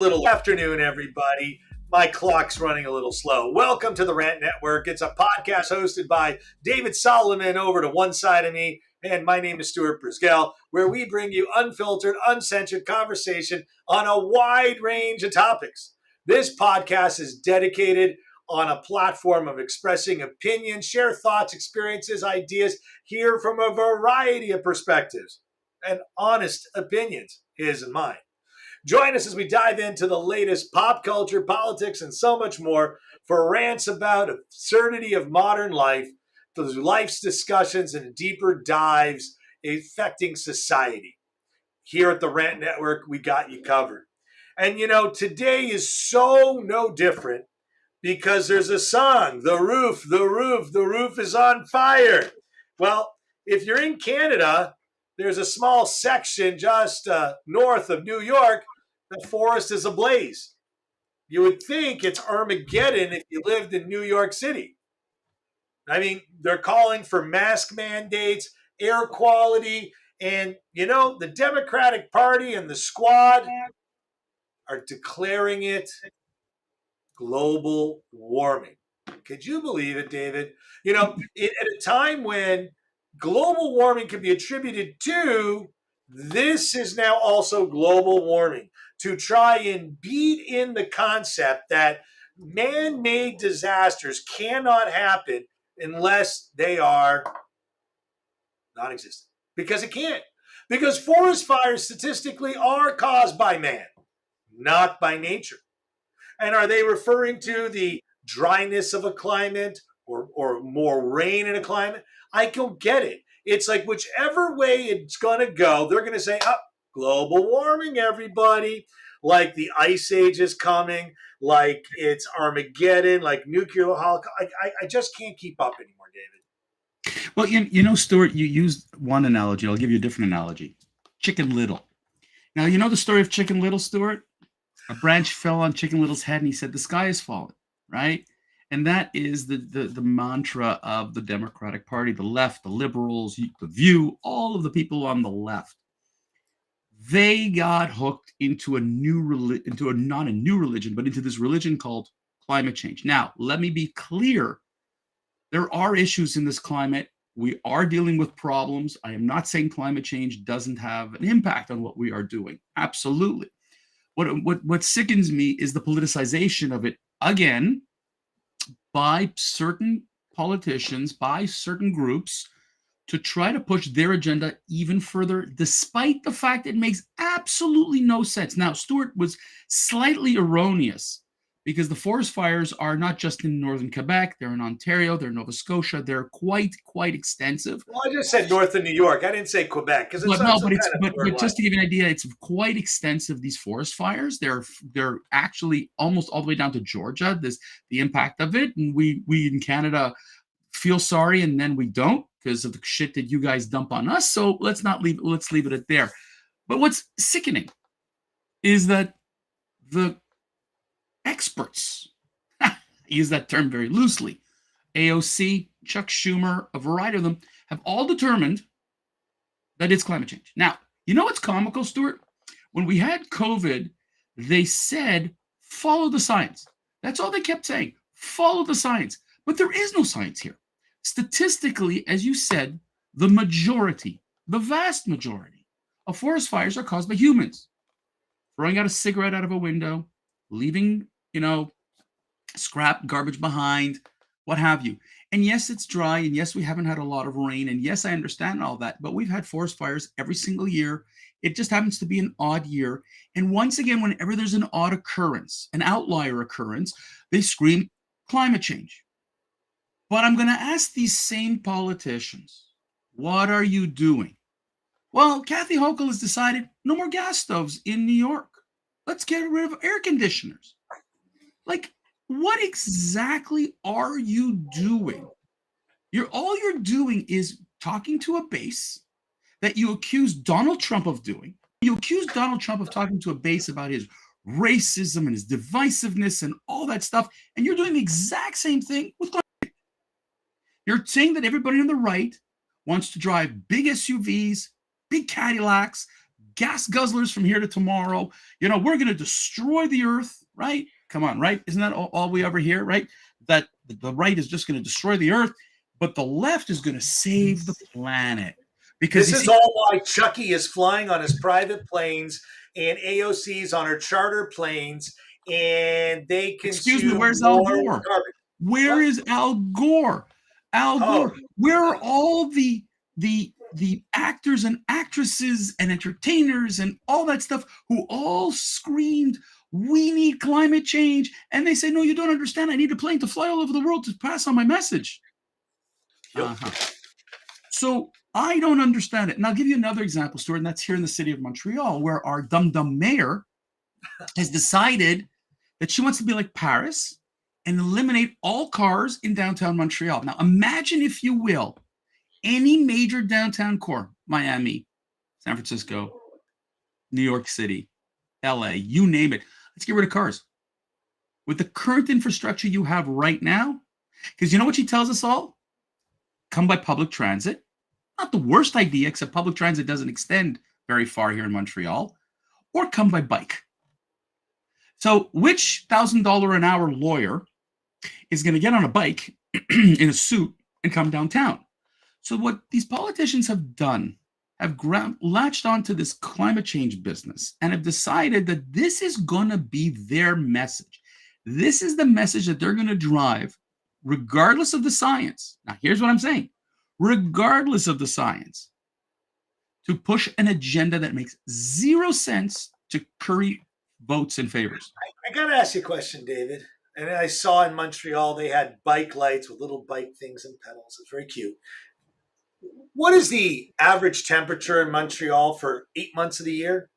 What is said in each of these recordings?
Little afternoon, everybody. My clock's running a little slow. Welcome to the Rant Network. It's a podcast hosted by David Solomon over to one side of me, and my name is Stuart Brisgell, where we bring you unfiltered, uncensored conversation on a wide range of topics. This podcast is dedicated on a platform of expressing opinions, share thoughts, experiences, ideas, hear from a variety of perspectives and honest opinions, his and mine. Join us as we dive into the latest pop culture, politics, and so much more for rants about absurdity of modern life, those life's discussions, and deeper dives affecting society. Here at the Rant Network, we got you covered. And today is so no different because there's a song, the roof is on fire. Well, if you're in Canada, there's a small section just north of New York. The forest is ablaze. You would think it's Armageddon if you lived in New York City. I mean, they're calling for mask mandates, air quality, and the Democratic Party and the squad are declaring it global warming. Could you believe it, David? At a time when global warming can be attributed to, this is now also global warming to try and beat in the concept that man-made disasters cannot happen unless they are non-existent. Because it can't. Because forest fires statistically are caused by man, not by nature. And are they referring to the dryness of a climate or more rain in a climate? I don't get it. It's like whichever way it's going to go, they're going to say, global warming, everybody. Like the ice age is coming, like it's Armageddon, like nuclear holocaust. I just can't keep up anymore, David. Well, Stuart, you used one analogy. I'll give you a different analogy. Chicken Little. Now, you know the story of Chicken Little, Stuart? A branch fell on Chicken Little's head and he said, the sky is falling, right? And that is the mantra of the Democratic Party, the left, the liberals, the View, all of the people on the left. They got hooked into not a new religion, but into this religion called climate change. Now, let me be clear. There are issues in this climate. We are dealing with problems. I am not saying climate change doesn't have an impact on what we are doing. Absolutely. What sickens me is the politicization of it, again, by certain politicians, by certain groups, to try to push their agenda even further, despite the fact it makes absolutely no sense. Now, Stuart was slightly erroneous because the forest fires are not just in northern Quebec, they're in Ontario, they're in Nova Scotia, they're quite extensive. Well, I just said north of New York. I didn't say Quebec because it's but just to give you an idea, it's quite extensive. These forest fires, they're actually almost all the way down to Georgia. The impact of it, and we in Canada feel sorry, and then we don't because of the shit that you guys dump on us. So let's leave it at there. But what's sickening is that the experts, I use that term very loosely, AOC, Chuck Schumer, a variety of them, have all determined that it's climate change. Now, you know what's comical, Stuart? When we had COVID, they said, follow the science. That's all they kept saying, follow the science. But there is no science here. Statistically, as you said, the vast majority of forest fires are caused by humans. Throwing out a cigarette out of a window, leaving, scrap garbage behind, what have you. And yes, it's dry, and yes, we haven't had a lot of rain, and yes, I understand all that, but we've had forest fires every single year. It just happens to be an odd year. And once again, whenever there's an odd occurrence, an outlier occurrence, they scream climate change. But I'm going to ask these same politicians, what are you doing? Well, Kathy Hochul has decided no more gas stoves in New York. Let's get rid of air conditioners. Like, what exactly are you doing? All you're doing is talking to a base that you accuse Donald Trump of doing. You accuse Donald Trump of talking to a base about his racism and his divisiveness and all that stuff. And you're doing the exact same thing with climate change. You're saying that everybody on the right wants to drive big SUVs, big Cadillacs, gas guzzlers from here to tomorrow. We're going to destroy the earth, right? Come on, right? Isn't that all we ever hear, right? That the right is just going to destroy the earth, but the left is going to save the planet. Because this is all why Chucky is flying on his private planes and AOC's on her charter planes, and they consume. Excuse me, where's Al Gore? Where is Al Gore? Al Gore. Where are all the actors and actresses and entertainers and all that stuff who all screamed, we need climate change? And they say, no, you don't understand. I need a plane to fly all over the world to pass on my message. Yep. So I don't understand it. And I'll give you another example, Stuart, and that's here in the city of Montreal, where our dumb mayor has decided that she wants to be like Paris and eliminate all cars in downtown Montreal. Now, imagine, if you will, any major downtown core, Miami, San Francisco, New York City, LA, you name it. Let's get rid of cars. With the current infrastructure you have right now, because you know what she tells us all? Come by public transit. Not the worst idea, except public transit doesn't extend very far here in Montreal. Or come by bike. So which $1,000 an hour lawyer is going to get on a bike in a suit and come downtown? So what these politicians have done, have latched onto this climate change business and have decided that this is going to be their message. This is the message that they're going to drive regardless of the science. Now, here's what I'm saying. Regardless of the science, to push an agenda that makes zero sense to curry votes and favors. I got to ask you a question, David. And I saw in Montreal, they had bike lights with little bike things and pedals. It's very cute. What is the average temperature in Montreal for 8 months of the year?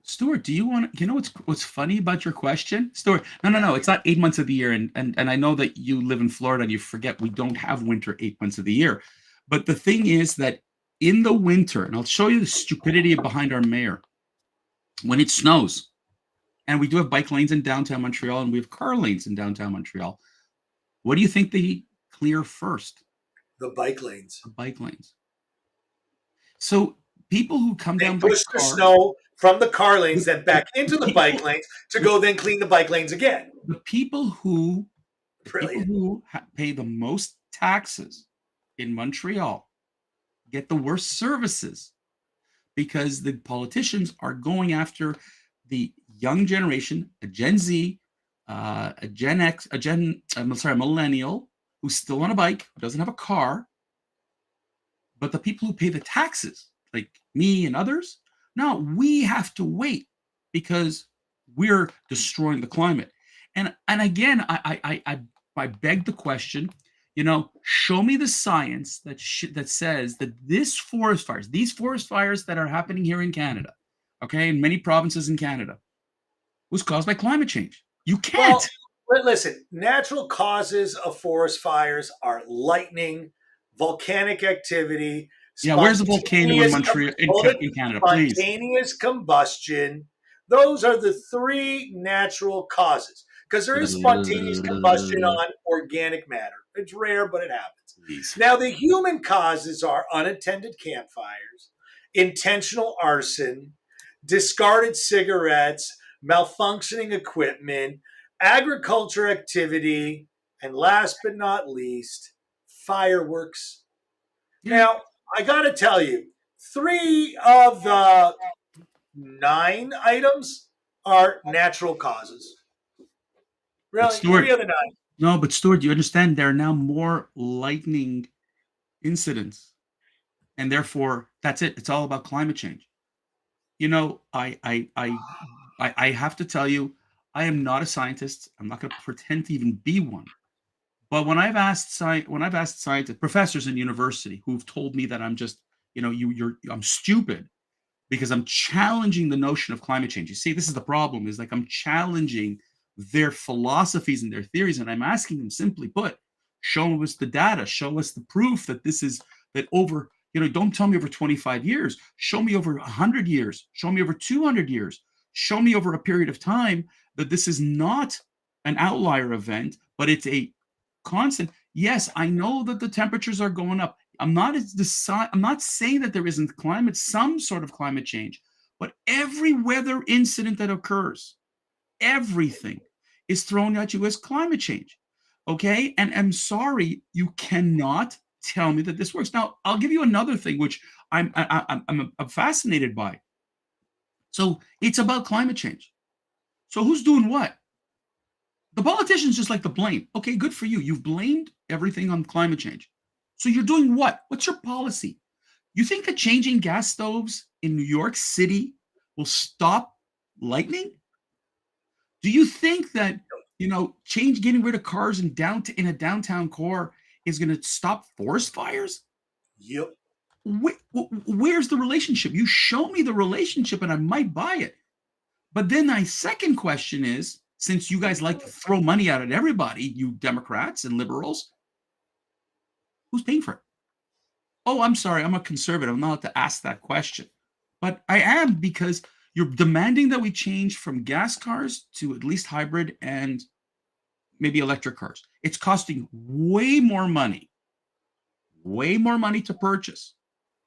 Stuart, do you want to, what's funny about your question? Stuart, no, it's not 8 months of the year. And I know that you live in Florida and you forget we don't have winter 8 months of the year. But the thing is that in the winter, and I'll show you the stupidity behind our mayor, when it snows, and we do have bike lanes in downtown Montreal and we have car lanes in downtown Montreal, what do you think they clear first? The bike lanes. The bike lanes. So people who come down push the snow from the car lanes, then back into the bike lanes to go then clean the bike lanes again. The people who pay the most taxes in Montreal get the worst services because the politicians are going after the young generation, a Gen Z, a Gen X, a millennial who's still on a bike, who doesn't have a car. But the people who pay the taxes, like me and others, no, we have to wait because we're destroying the climate. And again, I beg the question, show me the science that says that these forest fires that are happening here in Canada, okay, in many provinces in Canada, was caused by climate change. You can't. Well, listen, natural causes of forest fires are lightning, volcanic activity. Yeah, where's the volcano in Montreal, in Canada, please? Spontaneous combustion. Those are the three natural causes. Because there is spontaneous combustion on organic matter. It's rare, but it happens. Please. Now, the human causes are unattended campfires, intentional arson, discarded cigarettes, malfunctioning equipment, agriculture activity, and last but not least, fireworks. Now, I got to tell you, 3 of the 9 items are natural causes. Really? Stuart, 3 of the 9. No, but Stuart, you understand there are now more lightning incidents. And therefore, that's it. It's all about climate change. I have to tell you, I am not a scientist. I'm not going to pretend to even be one. But when I've asked scientists, professors in university who've told me that I'm just, I'm stupid because I'm challenging the notion of climate change. You see, this is the problem, is like I'm challenging their philosophies and their theories. And I'm asking them, simply put, show us the data, show us the proof that this is, that over, don't tell me over 25 years, show me over 100 years, show me over 200 years, show me over a period of time that this is not an outlier event, but it's a constant. Yes, I know that the temperatures are going up. I'm not I'm not saying that there isn't some sort of climate change, but every weather incident that occurs, everything is thrown at you as climate change. Okay. And I'm sorry, you cannot tell me that this works. Now, I'll give you another thing, which I'm fascinated by. So it's about climate change. So who's doing what? The politicians just like to blame. Okay, good for you. You've blamed everything on climate change. So you're doing what? What's your policy? You think that changing gas stoves in New York City will stop lightning? Do you think that getting rid of cars in a downtown core is going to stop forest fires? Yep. Where's the relationship? You show me the relationship, and I might buy it. But then my second question is, since you guys like to throw money out at everybody, you Democrats and liberals, who's paying for it? Oh, I'm sorry, I'm a conservative. I'm not allowed to ask that question. But I am, because you're demanding that we change from gas cars to at least hybrid and maybe electric cars. It's costing way more money to purchase.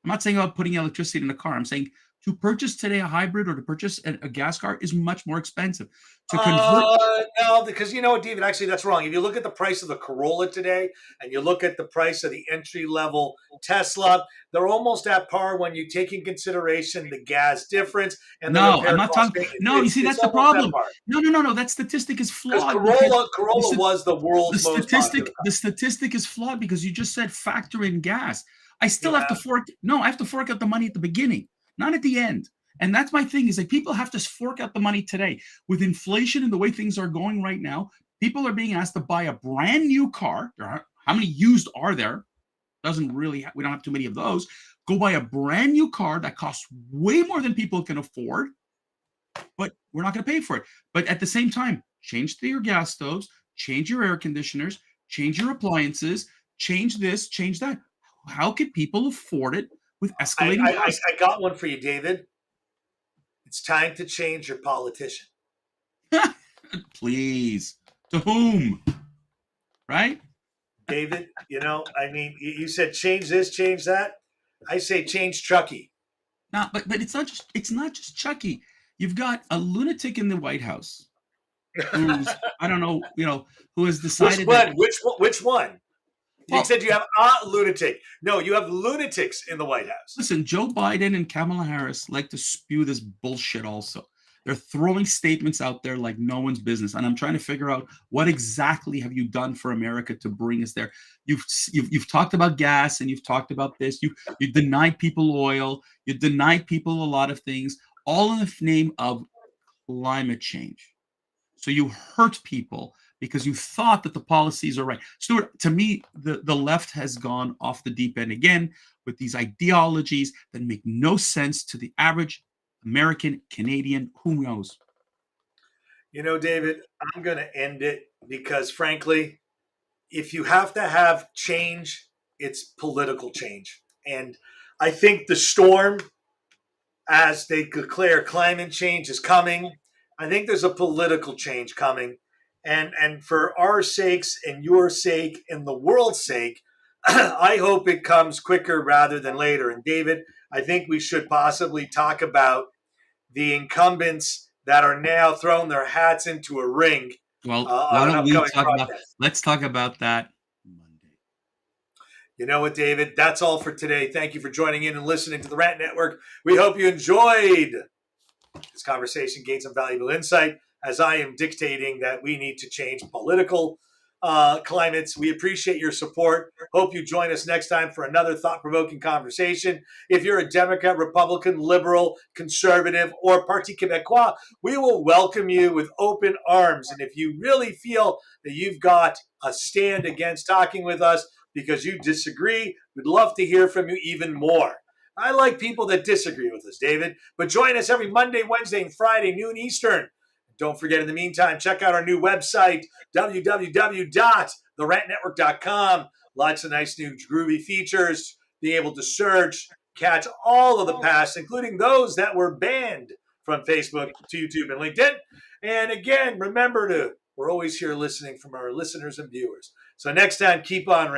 I'm not saying about putting electricity in a car. I'm saying to purchase today a hybrid or to purchase a gas car is much more expensive. To convert, no, because you know what, David, actually that's wrong. If you look at the price of the Corolla today and you look at the price of the entry level Tesla, they're almost at par when you take in consideration the gas difference and the no, repair I'm not cost. talking. No, you see, that's the problem. No. That statistic is Because flawed. Corolla was the world's most popular car. The statistic is flawed because you just said factor in gas. I still have to fork. No, I have to fork out the money at the beginning, not at the end. And that's my thing, is like people have to fork out the money today. With inflation and the way things are going right now, people are being asked to buy a brand new car. How many used are there? We don't have too many of those. Go buy a brand new car that costs way more than people can afford, but we're not going to pay for it. But at the same time, change your gas stoves, change your air conditioners, change your appliances, change this, change that. How could people afford it with escalating costs? I got one for you, David. It's time to change your politician. Please. To whom? Right? David, you said change this, change that. I say change Chucky. No, but it's not just Chucky. You've got a lunatic in the White House who's I don't know, who has decided which one? You said you have a lunatic. No, you have lunatics in the White House. Listen, Joe Biden and Kamala Harris like to spew this bullshit also. They're throwing statements out there like no one's business. And I'm trying to figure out, what exactly have you done for America to bring us there? You've talked about gas, and you've talked about this. You denied people oil. You denied people a lot of things, all in the name of climate change. So you hurt people because you thought that the policies are right. Stuart, to me, the left has gone off the deep end again with these ideologies that make no sense to the average American, Canadian, who knows? David, I'm going to end it because, frankly, if you have to have change, it's political change. And I think the storm, as they declare climate change is coming, I think there's a political change coming. And for our sakes and your sake and the world's sake, I hope it comes quicker rather than later. And David, I think we should possibly talk about the incumbents that are now throwing their hats into a ring. Well, why don't we let's talk about that Monday. You know what, David? That's all for today. Thank you for joining in and listening to the Rant Network. We hope you enjoyed this conversation, gained some valuable insight, as I am dictating that we need to change political climates. We appreciate your support. Hope you join us next time for another thought-provoking conversation. If you're a Democrat, Republican, liberal, conservative, or Parti Québécois, we will welcome you with open arms. And if you really feel that you've got a stand against talking with us because you disagree, we'd love to hear from you even more. I like people that disagree with us, David, but join us every Monday, Wednesday, and Friday, noon Eastern. Don't forget, in the meantime, check out our new website, www.therantnetwork.com. Lots of nice new groovy features. Be able to search, catch all of the past, including those that were banned from Facebook to YouTube and LinkedIn. And again, remember we're always here listening from our listeners and viewers. So next time, keep on ranting.